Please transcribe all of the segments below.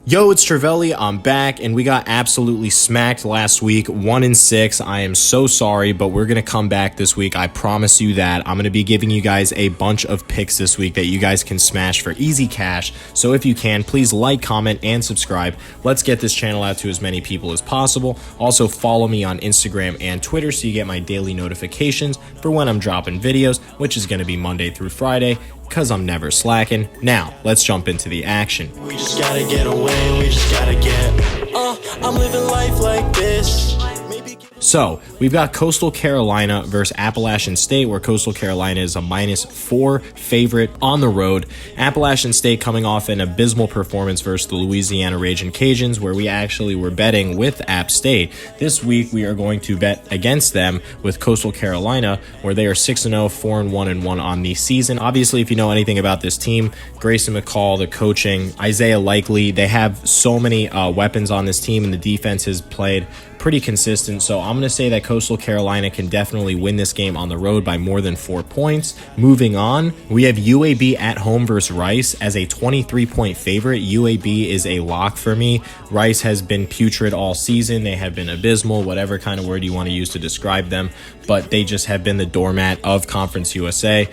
Yo, it's Trivelli. I'm back, and we got absolutely smacked last week, 1-6. I am so sorry, but we're going to come back this week. I promise you that. I'm going to be giving you guys a bunch of picks this week that you guys can smash for easy cash. So if you can, please like, comment, and subscribe. Let's get this channel out to as many people as possible. Also, follow me on Instagram and Twitter so you get my daily notifications for when I'm dropping videos, which is going to be Monday through Friday, because I'm never slacking. Now, let's jump into the action. We just gotta get away, we just gotta get, I'm living life like this. So, we've got Coastal Carolina versus Appalachian State, where Coastal Carolina is a -4 favorite on the road. Appalachian State coming off an abysmal performance versus the Louisiana Ragin' Cajuns, where we actually were betting with App State. This week, we are going to bet against them with Coastal Carolina, where they are 6-0, 4-1-1 on the season. Obviously, if you know anything about this team, Grayson McCall, the coaching, Isaiah Likely, they have so many weapons on this team, and the defense has played pretty consistent. So I'm going to say that Coastal Carolina can definitely win this game on the road by more than 4 points. Moving on, we have UAB at home versus Rice as a 23-point favorite. UAB is a lock for me. Rice has been putrid all season. They have been abysmal, whatever kind of word you want to use to describe them, but they just have been the doormat of Conference USA.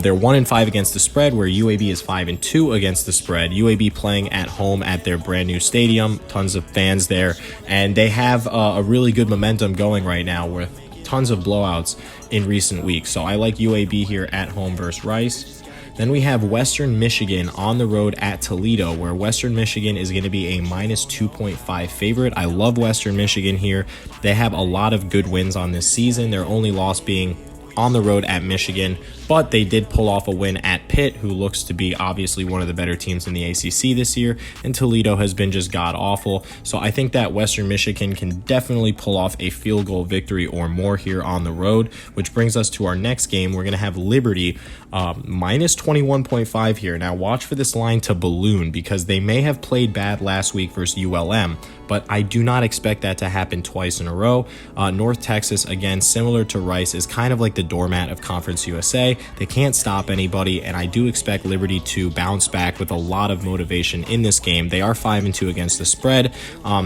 They're 1-5 against the spread, where UAB is 5-2 against the spread. UAB playing at home at their brand new stadium, tons of fans there, and they have a really good momentum going right now with tons of blowouts in recent weeks. So I like UAB here at home versus Rice. Then we have Western Michigan on the road at Toledo, where Western Michigan is going to be a -2.5 favorite. I love Western Michigan here. They have a lot of good wins on this season. Their only loss being on the road at Michigan, but they did pull off a win at Pitt, who looks to be obviously one of the better teams in the ACC this year, and Toledo has been just god-awful. So I think that Western Michigan can definitely pull off a field goal victory or more here on the road, which brings us to our next game. We're going to have Liberty -21.5 here. Now watch for this line to balloon, because they may have played bad last week versus ULM, but I do not expect that to happen twice in a row. North Texas, again, similar to Rice, is kind of like the doormat of Conference USA. They can't stop anybody, and I do expect Liberty to bounce back with a lot of motivation in this game. They are 5-2 against the spread,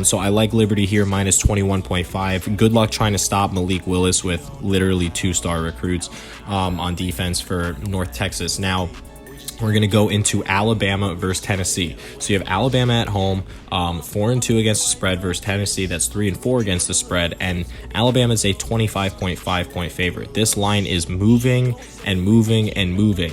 so I like Liberty here -21.5. Good luck trying to stop Malik Willis with literally 2-star recruits on defense for North Texas. Now, we're going to go into Alabama versus Tennessee. So you have Alabama at home, 4-2 against the spread versus Tennessee. That's 3-4 against the spread. And Alabama is a 25.5 point favorite. This line is moving and moving and moving.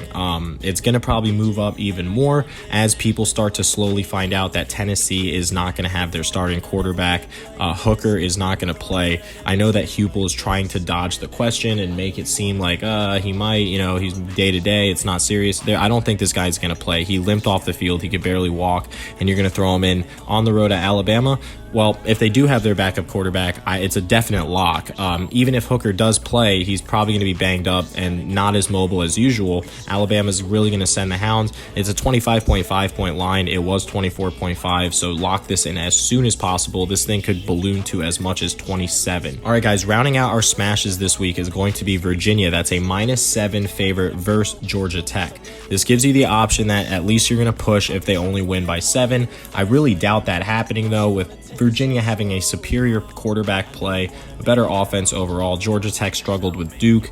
It's going to probably move up even more as people start to slowly find out that Tennessee is not going to have their starting quarterback. Hooker is not going to play. I know that Hupel is trying to dodge the question and make it seem like he might, he's day to day. It's not serious. I don't think this guy's going to play. He limped off the field. He could barely walk, and you're going to throw him in on the road at Alabama. Well, if they do have their backup quarterback, it's a definite lock. Even if Hooker does play, he's probably going to be banged up and not as mobile as usual. Alabama's really going to send the hounds. It's a 25.5 point line. It was 24.5, so lock this in as soon as possible. This thing could balloon to as much as 27. All right, guys, rounding out our smashes this week is going to be Virginia. That's a -7 favorite versus Georgia Tech. This gives you the option that at least you're going to push if they only win by 7. I really doubt that happening, though, with Virginia having a superior quarterback play, a better offense overall. Georgia Tech struggled with Duke.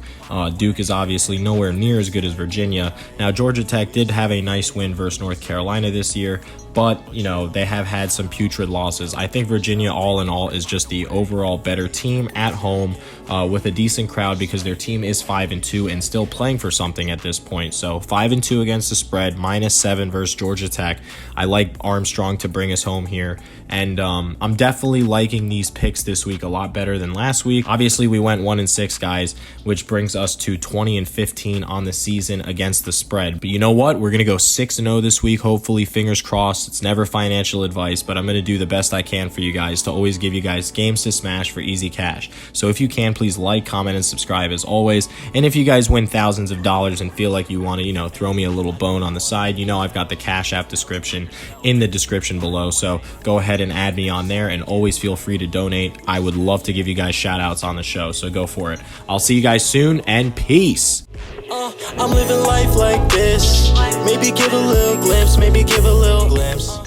Duke is obviously nowhere near as good as Virginia. Now, Georgia Tech did have a nice win versus North Carolina this year, but, they have had some putrid losses. I think Virginia, all in all, is just the overall better team at home with a decent crowd, because their team is 5-2 and still playing for something at this point. So 5-2 against the spread, -7 versus Georgia Tech. I like Armstrong to bring us home here, and I'm definitely liking these picks this week a lot better than last week. Obviously, we went 1-6, guys, which brings us to 20-15 on the season against the spread. But you know what? We're going to go 6-0 this week, hopefully, fingers crossed. It's never financial advice, but I'm going to do the best I can for you guys to always give you guys games to smash for easy cash. So if you can, please like, comment, and subscribe as always. And if you guys win thousands of dollars and feel like you want to, throw me a little bone on the side, I've got the Cash App description in the description below. So go ahead and add me on there, and always feel free to donate. I would love to give you guys shout outs on the show, so go for it. I'll see you guys soon, and peace. I'm living life like this. Maybe give a little glimpse, maybe give a little glimpse.